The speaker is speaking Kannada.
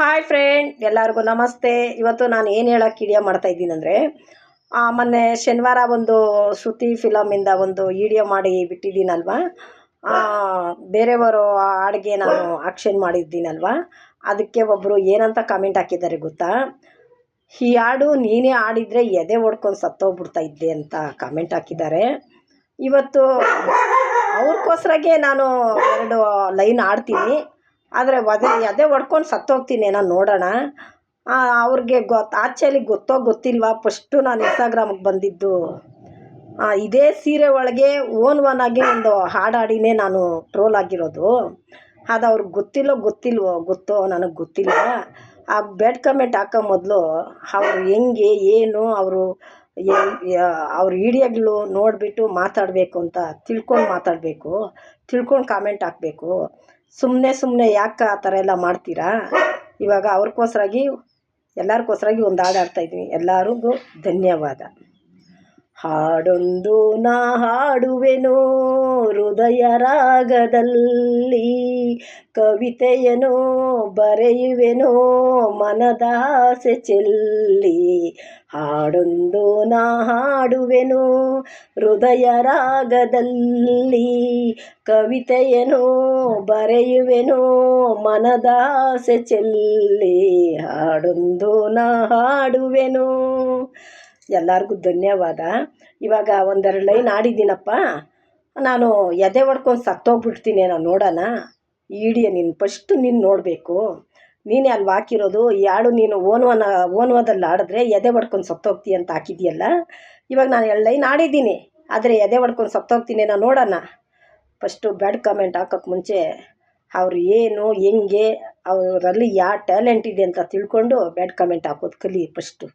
ಹಾಯ್ ಫ್ರೆಂಡ್, ಎಲ್ಲರಿಗೂ ನಮಸ್ತೆ. ಇವತ್ತು ನಾನು ಏನು ಹೇಳೋಕ್ಕೆ ವಿಡಿಯೋ ಮಾಡ್ತಾಯಿದ್ದೀನಂದರೆ, ಮೊನ್ನೆ ಶನಿವಾರ ಒಂದು ಶ್ರುತಿ ಫಿಲಮಿಂದ ಒಂದು ವಿಡಿಯೋ ಮಾಡಿ ಬಿಟ್ಟಿದ್ದೀನಲ್ವ. ಬೇರೆಯವರು ಹಾಡಿಗೆ ನಾನು ಆಕ್ಷನ್ ಮಾಡಿದ್ದೀನಲ್ವ, ಅದಕ್ಕೆ ಒಬ್ಬರು ಏನಂತ ಕಮೆಂಟ್ ಹಾಕಿದ್ದಾರೆ ಗೊತ್ತಾ? ಈ ಹಾಡು ನೀನೇ ಹಾಡಿದರೆ ಎದೆ ಹೊಡ್ಕೊಂಡು ಸತ್ತೋಗ್ಬಿಡ್ತಾ ಇದ್ದೆ ಅಂತ ಕಮೆಂಟ್ ಹಾಕಿದ್ದಾರೆ. ಇವತ್ತು ಅವ್ರಿಗೋಸ್ಕರಗೆ ನಾನು 2 ಲೈನ್ ಹಾಡ್ತೀನಿ, ಆದರೆ ಎದೆ ಹೊಡ್ಕೊಂಡು ಸತ್ತೋಗ್ತೀನಿ ಏನೋ ನೋಡೋಣ. ಅವ್ರಿಗೆ ಆ್ಯಕ್ಚುಲಿ ಗೊತ್ತಿಲ್ವಾ, ಫಸ್ಟು ನಾನು ಇನ್ಸ್ಟಾಗ್ರಾಮಿಗೆ ಬಂದಿದ್ದು ಇದೇ ಸೀರೆ ಒಳಗೆ ಓನ್ ಆಗಿ ಒಂದು ಹಾಡಿನೇ ನಾನು ಟ್ರೋಲ್ ಆಗಿರೋದು. ಅದು ಅವ್ರಿಗೆ ಗೊತ್ತೋ ನನಗೆ ಗೊತ್ತಿಲ್ಲ. ಆ ಬ್ಯಾಡ್ ಕಮೆಂಟ್ ಹಾಕೋ ಮೊದಲು ಅವರು ಹೆಂಗೆ ಏನು ಅವ್ರ ವಿಡಿಯೋಗಳು ನೋಡಿಬಿಟ್ಟು ಮಾತಾಡಬೇಕು ಅಂತ ತಿಳ್ಕೊಂಡು ತಿಳ್ಕೊಂಡು ಕಾಮೆಂಟ್ ಹಾಕಬೇಕು. ಸುಮ್ಮನೆ ಯಾಕೆ ಆ ಥರ ಎಲ್ಲ ಮಾಡ್ತೀರಾ? ಇವಾಗ ಎಲ್ಲರಿಗೋಸ್ಕರಾಗಿ ಒಂದು ಹಾಡು ಹಾಡ್ತಾಯಿದ್ದೀನಿ. ಎಲ್ಲರಿಗೂ ಧನ್ಯವಾದ. ಹಾಡೊಂದು ನಾ ಹಾಡುವೆನೋ ಹೃದಯ ರಾಗದಲ್ಲಿ, ಕವಿತೆಯನೋ ಬರೆಯುವೆನೋ ಮನದಾಸೆ ಚೆಲ್ಲಿ. ಹಾಡೊಂದು ನಾ ಹಾಡುವೆನೋ ಹೃದಯ ರಾಗದಲ್ಲಿ, ಕವಿತೆಯನೋ ಬರೆಯುವೆನೋ ಮನದಾಸೆ ಚೆಲ್ಲಿ. ಹಾಡೊಂದು ನಾ ಹಾಡುವೆನೋ. ಎಲ್ಲರಿಗೂ ಧನ್ಯವಾದ. ಇವಾಗ 1-2 ಲೈನ್ ಹಾಡಿದ್ದೀನಪ್ಪ, ನಾನು ಎದೆ ಹೊಡ್ಕೊಂಡು ಸತ್ತೋಗ್ಬಿಡ್ತೀನಿ ನಾನು ನೋಡೋಣ. ಈ ವಿಡಿಯೋ ಫಸ್ಟು ನೀನು ನೋಡಬೇಕು. ನೀನೇ ಅಲ್ಲಿ ಹಾಕಿರೋದು ಈ ಹಾಡು. ನೀನು ಓನ್ವಾದಲ್ಲಿ ಹಾಡಿದ್ರೆ ಎದೆ ಹೊಡ್ಕೊಂಡು ಸತ್ತೋಗ್ತೀಯ ಅಂತ ಹಾಕಿದೆಯಲ್ಲ. ಇವಾಗ ನಾನು 2 ಲೈನ್ ಹಾಡಿದ್ದೀನಿ, ಆದರೆ ಎದೆ ಹೊಡ್ಕೊಂಡು ಸತ್ತೋಗ್ತೀನಿ ನಾನು ನೋಡೋಣ. ಫಸ್ಟು ಬ್ಯಾಡ್ ಕಮೆಂಟ್ ಹಾಕೋಕ್ಕೆ ಮುಂಚೆ ಅವ್ರು ಏನು ಹೆಂಗೆ ಅವರಲ್ಲಿ ಯಾವ ಟ್ಯಾಲೆಂಟ್ ಇದೆ ಅಂತ ತಿಳ್ಕೊಂಡು ಬ್ಯಾಡ್ ಕಮೆಂಟ್ ಹಾಕೋದು ಕಲಿ ಫಸ್ಟು.